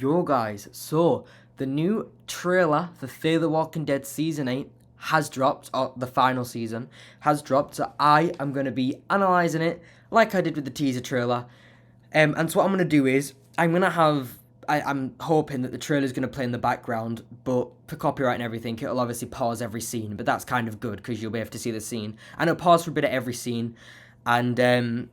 Yo guys, so the new trailer for Fear the Walking Dead Season 8 has dropped, or the final season has dropped, so I am going to be analysing it like I did with the teaser trailer. And so what I'm going to do is, I'm hoping that the trailer is going to play in the background, but for copyright and everything, it'll obviously pause every scene, but that's kind of good because you'll be able to see the scene. And it'll pause for a bit at every scene, and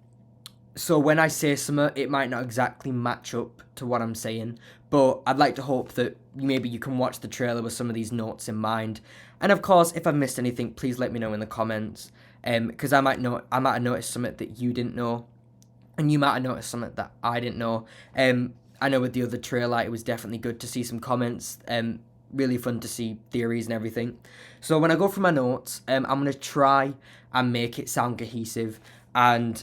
so when I say something, it might not exactly match up to what I'm saying, but I'd like to hope that maybe you can watch the trailer with some of these notes in mind. And of course, if I've missed anything, please let me know in the comments, because I might have noticed something that you didn't know, and you might have noticed something that I didn't know. I know with the other trailer, it was definitely good to see some comments. Really fun to see theories and everything. So when I go through my notes, I'm gonna try and make it sound cohesive, and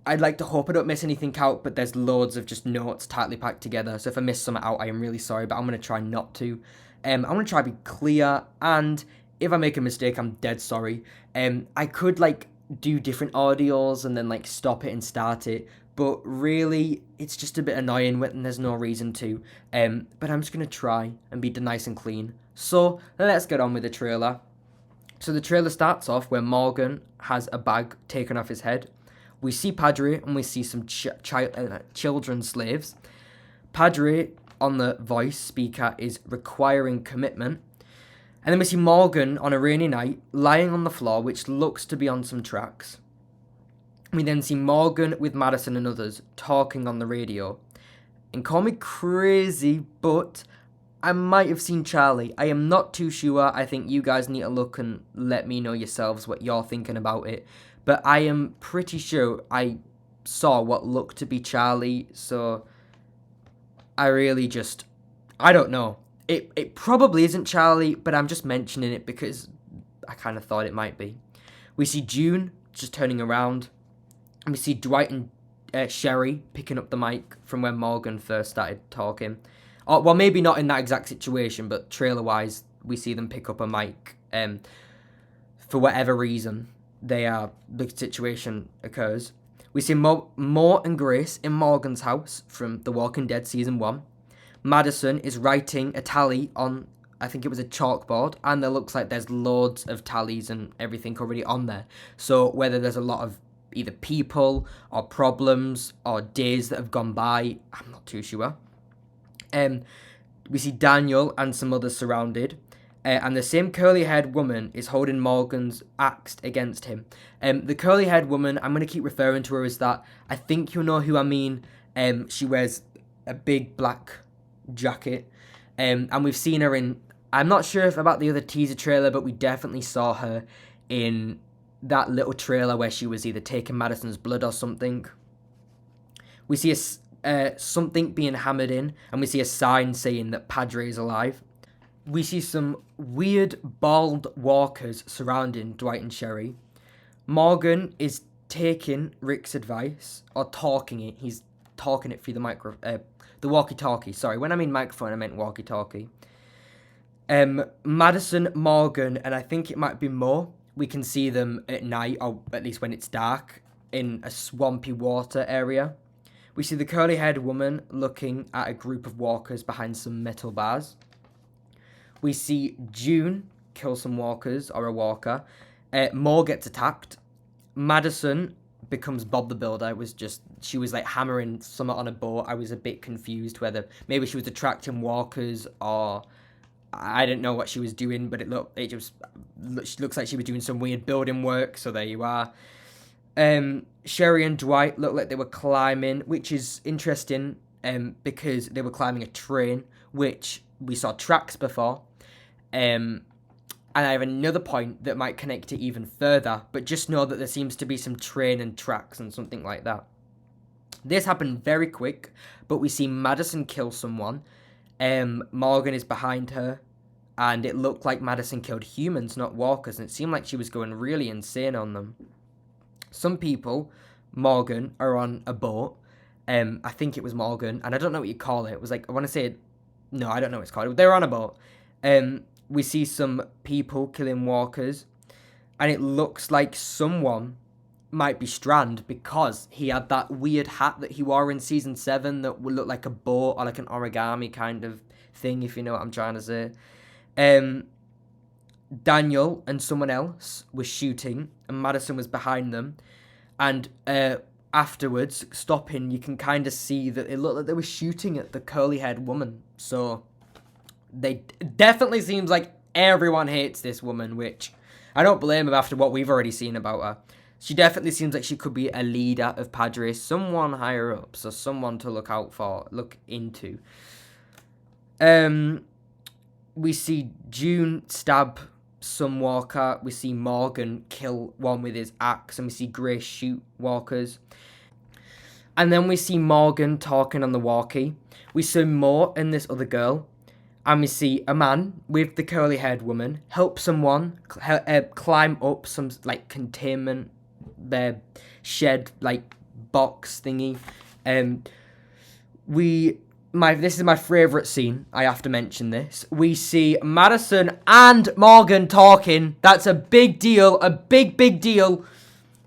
I'd like to hope I don't miss anything out, but there's loads of just notes tightly packed together. So if I miss some out, I am really sorry, but I'm going to try not to. I'm going to try to be clear, and if I make a mistake, I'm dead sorry. I could, do different audios and then, stop it and start it, but really, it's just a bit annoying when there's no reason to. But I'm just going to try and be nice and clean. So let's get on with the trailer. So the trailer starts off where Morgan has a bag taken off his head. We see Padre and we see some children slaves. Padre on the voice speaker is requiring commitment. And then we see Morgan on a rainy night lying on the floor, which looks to be on some tracks. We then see Morgan with Madison and others talking on the radio. And call me crazy, but I might have seen Charlie. I am not too sure. I think you guys need to look and let me know yourselves what you're thinking about it. But I am pretty sure I saw what looked to be Charlie, so I don't know. It probably isn't Charlie, but I'm just mentioning it because I kind of thought it might be. We see June just turning around, and we see Dwight and Sherry picking up the mic from when Morgan first started talking. Well, maybe not in that exact situation, but trailer-wise, we see them pick up a mic for whatever reason the situation occurs. We see Mo and Grace in Morgan's house from The Walking Dead Season 1. Madison is writing a tally on, I think it was a chalkboard, and there looks like there's loads of tallies and everything already on there. So whether there's a lot of either people or problems or days that have gone by, I'm not too sure. We see Daniel and some others surrounded. And the same curly-haired woman is holding Morgan's axe against him. The curly-haired woman, I'm going to keep referring to her as that. I think you'll know who I mean. She wears a big black jacket. And we've seen her in... I'm not sure if about the other teaser trailer, but we definitely saw her in that little trailer where she was either taking Madison's blood or something. We see something being hammered in, and we see a sign saying that Padre is alive. We see some weird bald walkers surrounding Dwight and Sherry. Morgan is taking Rick's advice, or talking it. He's talking it through the walkie-talkie. Sorry, when I mean microphone, I meant walkie-talkie. Madison, Morgan, and I think it might be Mo. We can see them at night, or at least when it's dark, in a swampy water area. We see the curly-haired woman looking at a group of walkers behind some metal bars. We see June kill some walkers, or a walker. Mo gets attacked. Madison becomes Bob the Builder. She was hammering something on a boat. I was a bit confused whether maybe she was attracting walkers or I didn't know what she was doing, but it looks like she was doing some weird building work. So there you are. Sherry and Dwight look like they were climbing, which is interesting because they were climbing a train, which we saw tracks before. And I have another point that might connect it even further, but just know that there seems to be some train and tracks and something like that. This happened very quick, but we see Madison kill someone. Morgan is behind her, and it looked like Madison killed humans, not walkers, and it seemed like she was going really insane on them. Some people, Morgan, are on a boat. I think it was Morgan, and I don't know what you call it. It was I want to say, no, I don't know what it's called. They were on a boat. We see some people killing walkers, and it looks like someone might be Strand because he had that weird hat that he wore in season 7 that would look like a boat or like an origami kind of thing, if you know what I'm trying to say. Daniel and someone else was shooting, and Madison was behind them. And afterwards, stopping, you can kind of see that it looked like they were shooting at the curly-haired woman. So they definitely seems like everyone hates this woman, which I don't blame them after what we've already seen about her. She definitely seems like she could be a leader of Padres, someone higher up, so someone to look out for, look into. We see June stab some walker. We see Morgan kill one with his axe, and we see Grace shoot walkers. And then we see Morgan talking on the walkie. We see Mo and this other girl. And we see a man with the curly-haired woman help someone climb up some like containment shed like box thingy. This is my favourite scene. I have to mention this. We see Madison and Morgan talking. That's a big deal. A big deal.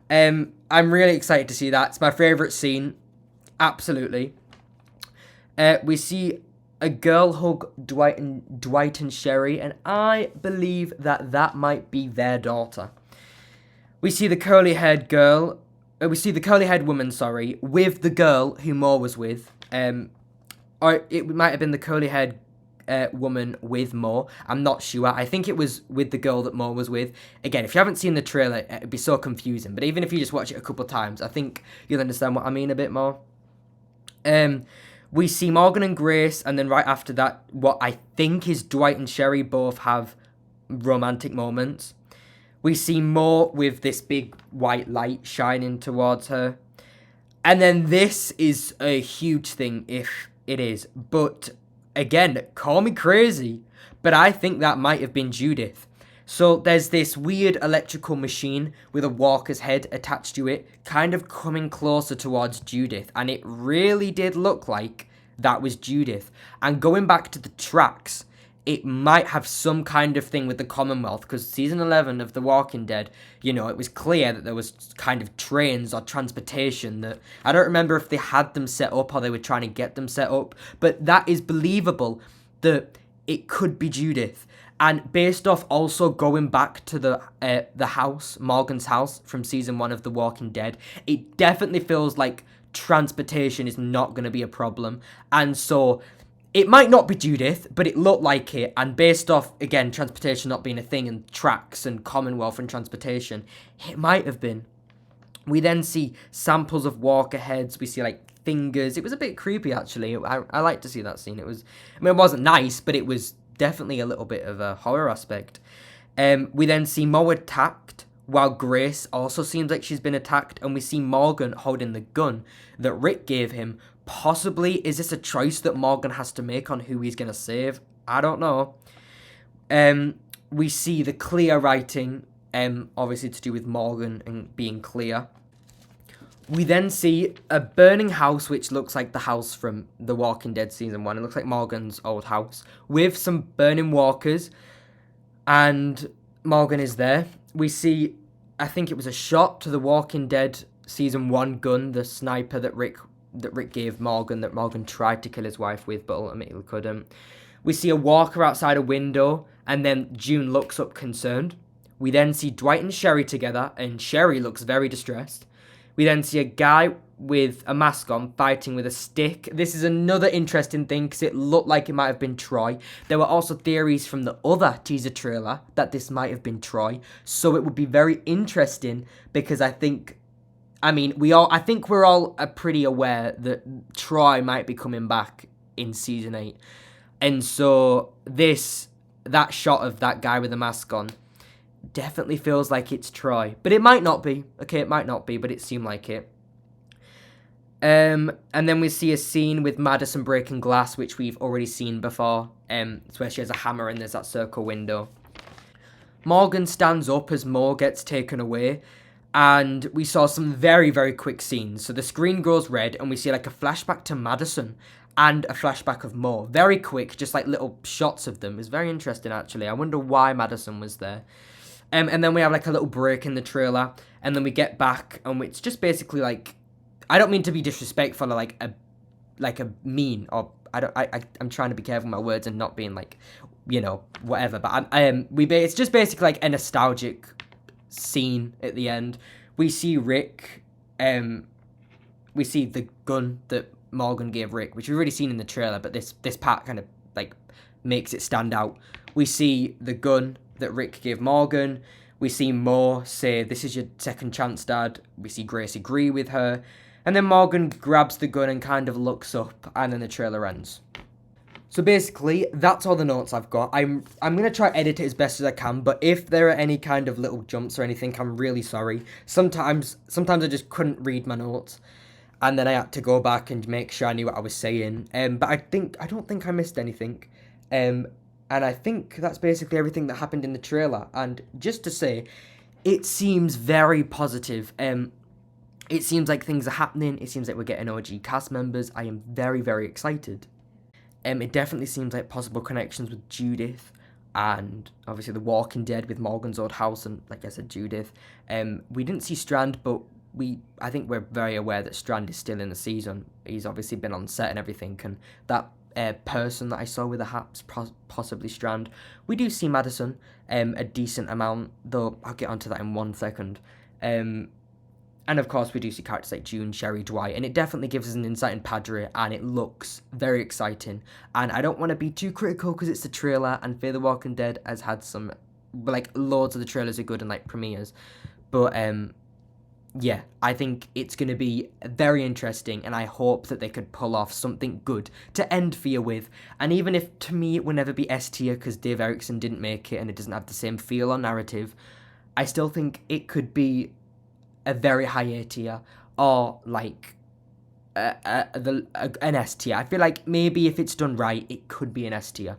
I'm really excited to see that. It's my favourite scene. Absolutely. We see a girl hug Dwight and Sherry, and I believe that might be their daughter. We see the curly-haired girl. We see the curly-haired woman, with the girl who Mo was with. Or it might have been the curly-haired woman with Mo. I'm not sure. I think it was with the girl that Mo was with. Again, if you haven't seen the trailer, it'd be so confusing. But even if you just watch it a couple times, I think you'll understand what I mean a bit more. We see Morgan and Grace, and then right after that, what I think is Dwight and Sherry both have romantic moments. We see Mo with this big white light shining towards her. And then this is a huge thing if it is. But again, call me crazy, but I think that might have been Judith. So there's this weird electrical machine with a walker's head attached to it, kind of coming closer towards Judith. And it really did look like that was Judith. And going back to the tracks, it might have some kind of thing with the Commonwealth, because season 11 of The Walking Dead, it was clear that there was kind of trains or transportation that, I don't remember if they had them set up or they were trying to get them set up, but that is believable that it could be Judith. And based off also going back to the house, Morgan's house from season 1 of The Walking Dead, it definitely feels like transportation is not going to be a problem. And so it might not be Judith, but it looked like it. And based off, again, transportation not being a thing and tracks and Commonwealth and transportation, it might have been. We then see samples of walker heads. We see like fingers. It was a bit creepy, actually. I like to see that scene. It wasn't nice, but it was definitely a little bit of a horror aspect. We then see Mo attacked, while Grace also seems like she's been attacked, and we see Morgan holding the gun that Rick gave him. Possibly, is this a choice that Morgan has to make on who he's going to save? I don't know. We see the clear writing, obviously to do with Morgan and being clear. We then see a burning house, which looks like the house from The Walking Dead Season 1. It looks like Morgan's old house, with some burning walkers, and Morgan is there. We see, I think it was a shot to The Walking Dead Season 1 gun, the sniper that Rick gave Morgan, that Morgan tried to kill his wife with, but ultimately couldn't. We see a walker outside a window, and then June looks up concerned. We then see Dwight and Sherry together, and Sherry looks very distressed. We then see a guy with a mask on fighting with a stick. This is another interesting thing because it looked like it might have been Troy. There were also theories from the other teaser trailer that this might have been Troy. So it would be very interesting because I think we're all pretty aware that Troy might be coming back in season 8. And so that shot of that guy with the mask on definitely feels like it's Troy. But it might not be. Okay, it might not be, but it seemed like it. And then we see a scene with Madison breaking glass, which we've already seen before. It's where she has a hammer and there's that circle window. Morgan stands up as Mo gets taken away. And we saw some very, very quick scenes. So the screen goes red and we see like a flashback to Madison and a flashback of Mo. Very quick, just like little shots of them. It's very interesting, actually. I wonder why Madison was there. And then we have like a little break in the trailer. and then we get back, and it's just basically like, I don't mean to be disrespectful or like a mean, or I'm trying to be careful with my words and not being like, whatever. But it's just basically like a nostalgic scene at the end. We see Rick, we see the gun that Morgan gave Rick, which we've already seen in the trailer, but this part kind of like makes it stand out. We see the gun that Rick gave Morgan. We see Mo say, "This is your second chance, Dad." We see Grace agree with her. And then Morgan grabs the gun and kind of looks up, and then the trailer ends. So basically, that's all the notes I've got. I'm going to try to edit it as best as I can, but if there are any kind of little jumps or anything, I'm really sorry. Sometimes I just couldn't read my notes, and then I had to go back and make sure I knew what I was saying. But I don't think I missed anything. And I think that's basically everything that happened in the trailer. And just to say, it seems very positive. It seems like things are happening. It seems like we're getting OG cast members. I am very, very excited. It definitely seems like possible connections with Judith, and obviously The Walking Dead with Morgan's old house, and like I said, Judith. We didn't see Strand, but I think we're very aware that Strand is still in the season. He's obviously been on set and everything, and that person that I saw with the hats, possibly Strand. We do see Madison a decent amount, though I'll get onto that in 1 second. And of course, we do see characters like June, Sherry, Dwight, and it definitely gives us an insight in Padre, and it looks very exciting. And I don't want to be too critical because it's the trailer, and Fear the Walking Dead has had some, like, loads of the trailers are good and, like, premieres. But, yeah, I think it's going to be very interesting, and I hope that they could pull off something good to end Fear with. And even if, to me, it will never be S tier because Dave Erickson didn't make it and it doesn't have the same feel or narrative, I still think it could be a very high A tier, or like an S tier. I feel like maybe if it's done right, it could be an S tier.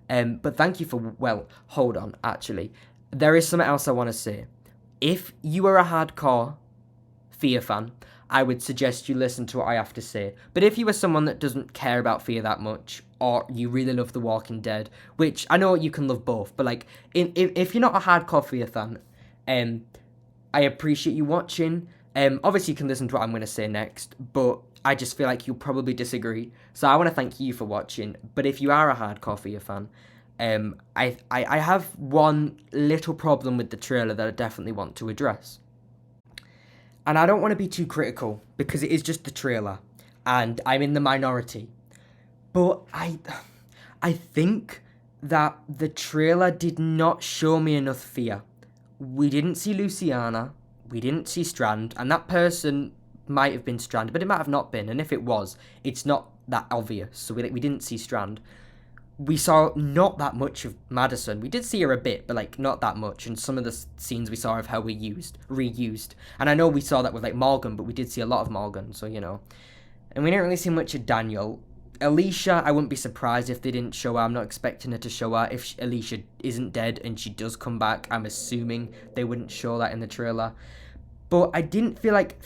But thank you for, well, hold on, actually. There is something else I want to say. If you are a hardcore Fear fan, I would suggest you listen to what I have to say. But if you are someone that doesn't care about Fear that much, or you really love The Walking Dead, which I know you can love both, but like, if you're not a hardcore Fear fan, I appreciate you watching. Obviously, you can listen to what I'm going to say next, but I just feel like you'll probably disagree. So I want to thank you for watching. But if you are a hardcore Fear fan, I have one little problem with the trailer that I definitely want to address. And I don't want to be too critical, because it is just the trailer, and I'm in the minority. But I think that the trailer did not show me enough Fear. We didn't see Luciana, we didn't see Strand, and that person might have been Strand, but it might have not been, and if it was, it's not that obvious, so we didn't see Strand. We saw not that much of Madison. We did see her a bit, but like not that much, and some of the scenes we saw of her were reused. And I know we saw that with like Morgan, but we did see a lot of Morgan, so And we didn't really see much of Daniel. Alicia, I wouldn't be surprised if they didn't show her. I'm not expecting her to show her. If Alicia isn't dead and she does come back, I'm assuming they wouldn't show that in the trailer. But I didn't feel like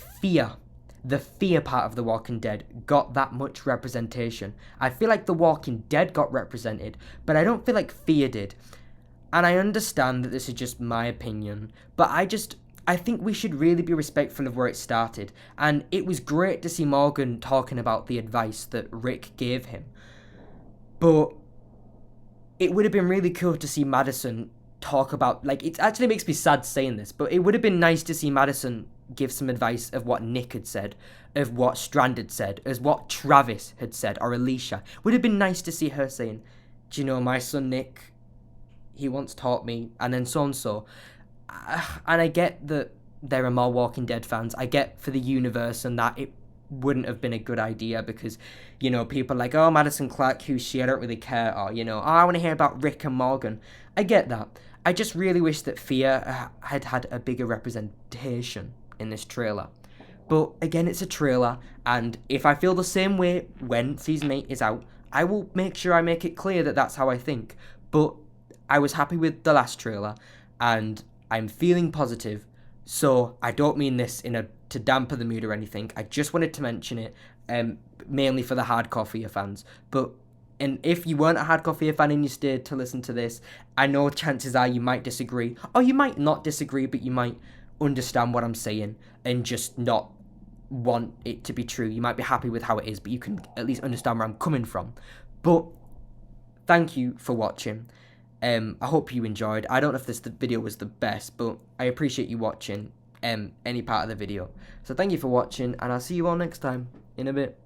the Fear part of The Walking Dead, got that much representation. I feel like The Walking Dead got represented, but I don't feel like Fear did. And I understand that this is just my opinion, but I think we should really be respectful of where it started, and it was great to see Morgan talking about the advice that Rick gave him. But it would have been really cool to see Madison talk about, like, it actually makes me sad saying this, but it would have been nice to see Madison give some advice of what Nick had said, of what Strand had said, as what Travis had said, or Alicia. Would have been nice to see her saying, "Do you know my son Nick? He once taught me," and then so and so. And I get that there are more Walking Dead fans. I get for the universe and that it wouldn't have been a good idea because, people are like, "Oh, Madison Clark, who's she? I don't really care." Or, "Oh, I want to hear about Rick and Morgan." I get that. I just really wish that Fear had a bigger representation in this trailer. But again, it's a trailer, and if I feel the same way when Season 8 is out, I will make sure I make it clear that that's how I think. But I was happy with the last trailer, and I'm feeling positive, so I don't mean this to dampen the mood or anything. I just wanted to mention it, mainly for the hardcore Fear fans. And if you weren't a hardcore Fear fan and you stayed to listen to this, I know chances are you might disagree, or you might not disagree, but you might understand what I'm saying and just not want it to be true. You might be happy with how it is, but you can at least understand where I'm coming from. But thank you for watching. I hope you enjoyed. I don't know if the video was the best, but I appreciate you watching any part of the video. So thank you for watching, and I'll see you all next time in a bit.